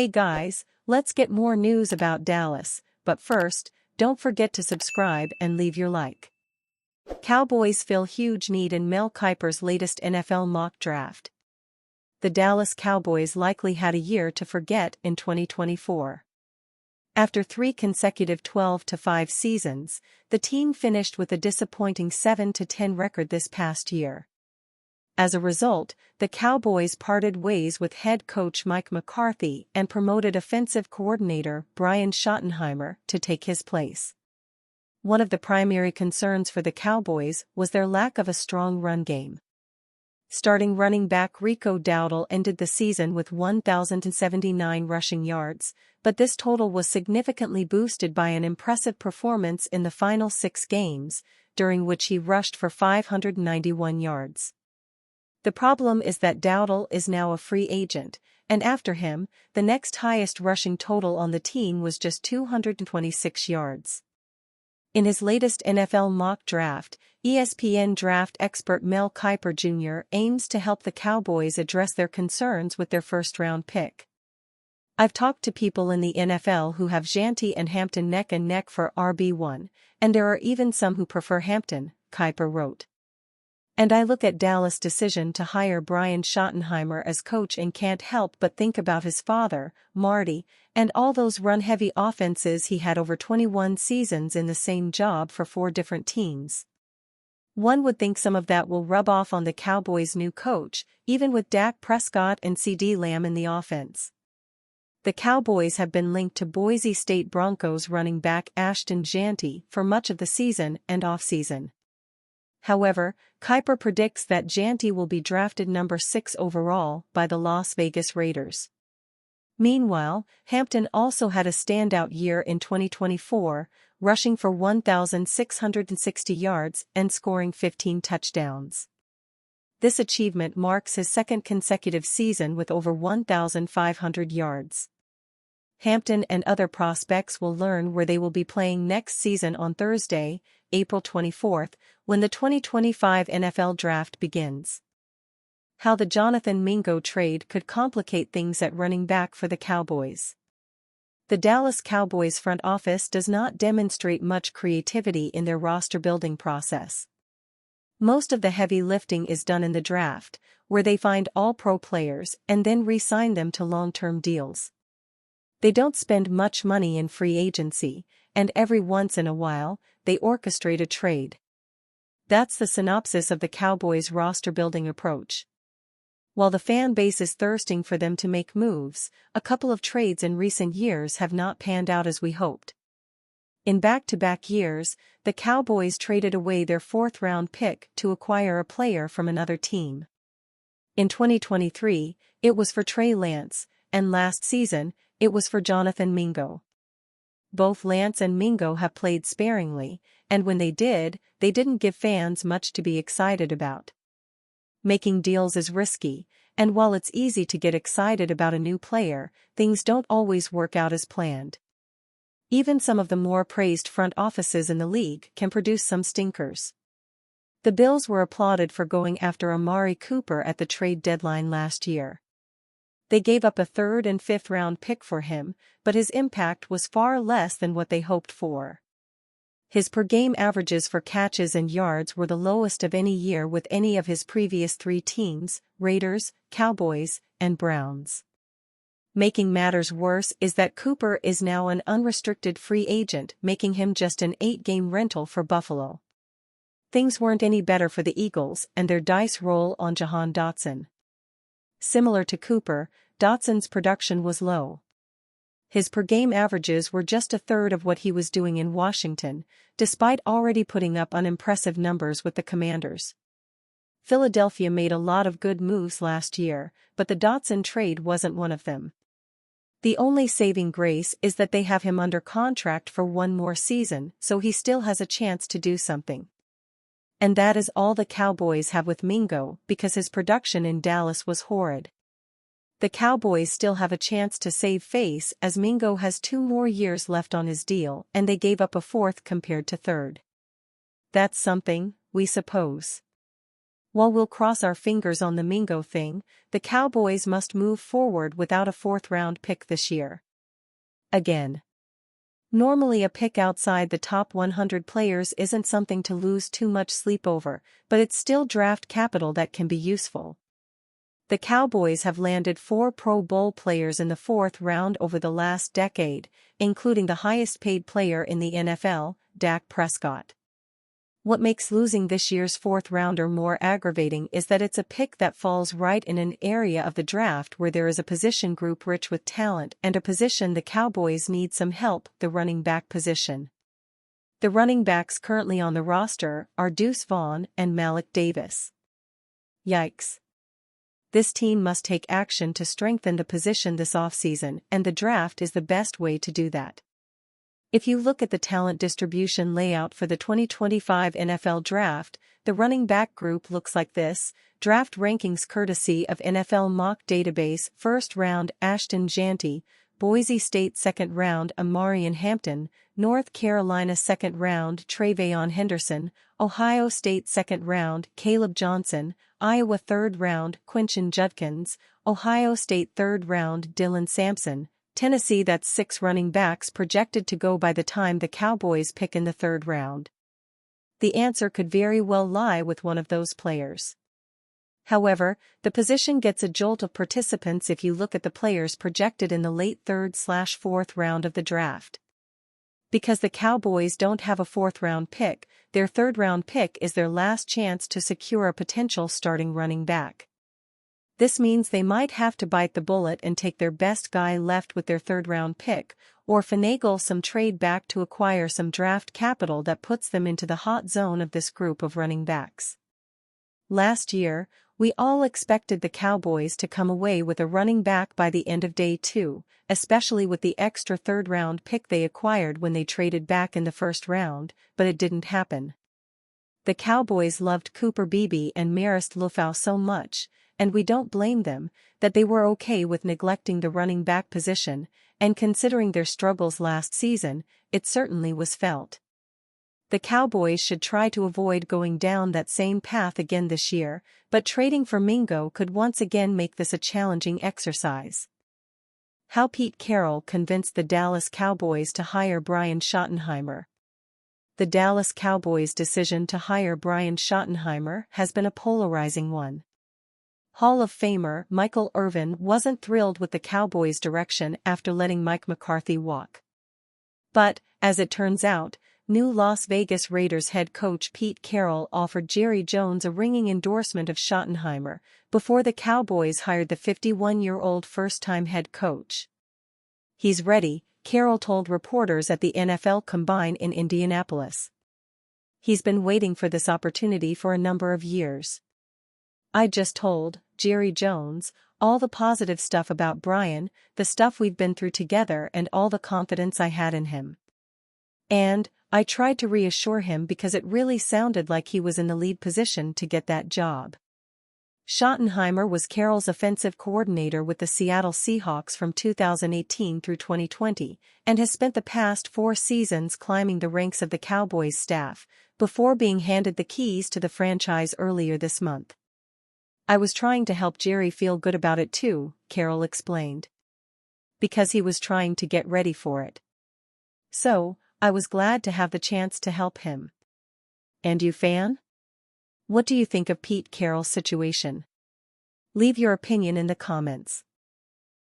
Hey guys, let's get more news about Dallas, but first, don't forget to subscribe and leave your like. Cowboys fill huge need in Mel Kiper's latest NFL mock draft. The Dallas Cowboys likely had a year to forget in 2024. After 3 consecutive 12-5 seasons, the team finished with a disappointing 7-10 record this past year. As a result, the Cowboys parted ways with head coach Mike McCarthy and promoted offensive coordinator Brian Schottenheimer to take his place. One of the primary concerns for the Cowboys was their lack of a strong run game. Starting running back Rico Dowdle ended the season with 1,079 rushing yards, but this total was significantly boosted by an impressive performance in the final 6 games, during which he rushed for 591 yards. The problem is that Dowdle is now a free agent, and after him, the next highest rushing total on the team was just 226 yards. In his latest NFL mock draft, ESPN draft expert Mel Kiper Jr. aims to help the Cowboys address their concerns with their first-round pick. I've talked to people in the NFL who have Jeanty and Hampton neck and neck for RB1, and there are even some who prefer Hampton, Kiper wrote. And I look at Dallas' decision to hire Brian Schottenheimer as coach and can't help but think about his father, Marty, and all those run-heavy offenses he had over 21 seasons in the same job for 4 different teams. One would think some of that will rub off on the Cowboys' new coach, even with Dak Prescott and CeeDee Lamb in the offense. The Cowboys have been linked to Boise State Broncos running back Ashton Jeanty for much of the season and offseason. However, Kiper predicts that Jeanty will be drafted number 6 overall by the Las Vegas Raiders. Meanwhile, Hampton also had a standout year in 2024, rushing for 1,660 yards and scoring 15 touchdowns. This achievement marks his 2nd consecutive season with over 1,500 yards. Hampton and other prospects will learn where they will be playing next season on Thursday, April 24th, when the 2025 NFL Draft begins. How the Jonathan Mingo trade could complicate things at running back for the Cowboys. The Dallas Cowboys front office does not demonstrate much creativity in their roster-building process. Most of the heavy lifting is done in the draft, where they find all-pro players and then re-sign them to long-term deals. They don't spend much money in free agency, and every once in a while, they orchestrate a trade. That's the synopsis of the Cowboys' roster-building approach. While the fan base is thirsting for them to make moves, a couple of trades in recent years have not panned out as we hoped. In back-to-back years, the Cowboys traded away their 4th-round pick to acquire a player from another team. In 2023, it was for Trey Lance, and last season, it was for Jonathan Mingo. Both Lance and Mingo have played sparingly, and when they didn't give fans much to be excited about. Making deals is risky, and while it's easy to get excited about a new player, things don't always work out as planned. Even some of the more praised front offices in the league can produce some stinkers. The Bills were applauded for going after Amari Cooper at the trade deadline last year. They gave up a 3rd and 5th round pick for him, but his impact was far less than what they hoped for. His per-game averages for catches and yards were the lowest of any year with any of his previous 3 teams, Raiders, Cowboys, and Browns. Making matters worse is that Cooper is now an unrestricted free agent, making him just an 8-game rental for Buffalo. Things weren't any better for the Eagles and their dice roll on Jahan Dotson. Similar to Cooper, Dotson's production was low. His per-game averages were just a third of what he was doing in Washington, despite already putting up unimpressive numbers with the Commanders. Philadelphia made a lot of good moves last year, but the Dotson trade wasn't one of them. The only saving grace is that they have him under contract for 1 more season, so he still has a chance to do something. And that is all the Cowboys have with Mingo because his production in Dallas was horrid. The Cowboys still have a chance to save face as Mingo has 2 more years left on his deal and they gave up a 4th compared to 3rd. That's something, we suppose. While we'll cross our fingers on the Mingo thing, the Cowboys must move forward without a fourth-round pick this year. Again. Normally a pick outside the top 100 players isn't something to lose too much sleep over, but it's still draft capital that can be useful. The Cowboys have landed 4 Pro Bowl players in the 4th round over the last decade, including the highest-paid player in the NFL, Dak Prescott. What makes losing this year's 4th-rounder more aggravating is that it's a pick that falls right in an area of the draft where there is a position group rich with talent and a position the Cowboys need some help, the running back position. The running backs currently on the roster are Deuce Vaughn and Malik Davis. Yikes. This team must take action to strengthen the position this offseason, and the draft is the best way to do that. If you look at the talent distribution layout for the 2025 NFL Draft, the running back group looks like this. Draft rankings courtesy of NFL Mock Database. 1st round Ashton Jeanty, Boise State. 2nd round Amarian Hampton, North Carolina. 2nd round Travion Henderson, Ohio State. 2nd round Caleb Johnson, Iowa. 3rd round Quinton Judkins, Ohio State. 3rd round Dylan Sampson, Tennessee. That's 6 running backs projected to go by the time the Cowboys pick in the 3rd round. The answer could very well lie with one of those players. However, the position gets a jolt of participants if you look at the players projected in the late 3rd/4th round of the draft. Because the Cowboys don't have a 4th-round pick, their 3rd-round pick is their last chance to secure a potential starting running back. This means they might have to bite the bullet and take their best guy left with their 3rd-round pick, or finagle some trade back to acquire some draft capital that puts them into the hot zone of this group of running backs. Last year, we all expected the Cowboys to come away with a running back by the end of day 2, especially with the extra 3rd-round pick they acquired when they traded back in the 1st round, but it didn't happen. The Cowboys loved Cooper Beebe and Marist Liufau so much, and we don't blame them, that they were okay with neglecting the running back position, and considering their struggles last season, it certainly was felt. The Cowboys should try to avoid going down that same path again this year, but trading for Mingo could once again make this a challenging exercise. How Pete Carroll convinced the Dallas Cowboys to hire Brian Schottenheimer. The Dallas Cowboys' decision to hire Brian Schottenheimer has been a polarizing one. Hall of Famer Michael Irvin wasn't thrilled with the Cowboys' direction after letting Mike McCarthy walk. But, as it turns out, new Las Vegas Raiders head coach Pete Carroll offered Jerry Jones a ringing endorsement of Schottenheimer before the Cowboys hired the 51-year-old first-time head coach. He's ready, Carroll told reporters at the NFL Combine in Indianapolis. He's been waiting for this opportunity for a number of years. I just told Jerry Jones all the positive stuff about Brian, the stuff we've been through together, and all the confidence I had in him. And I tried to reassure him because it really sounded like he was in the lead position to get that job. Schottenheimer was Carroll's offensive coordinator with the Seattle Seahawks from 2018 through 2020, and has spent the past 4 seasons climbing the ranks of the Cowboys staff, before being handed the keys to the franchise earlier this month. I was trying to help Jerry feel good about it too, Carroll explained. Because he was trying to get ready for it. So, I was glad to have the chance to help him. And you, fan? What do you think of Pete Carroll's situation? Leave your opinion in the comments.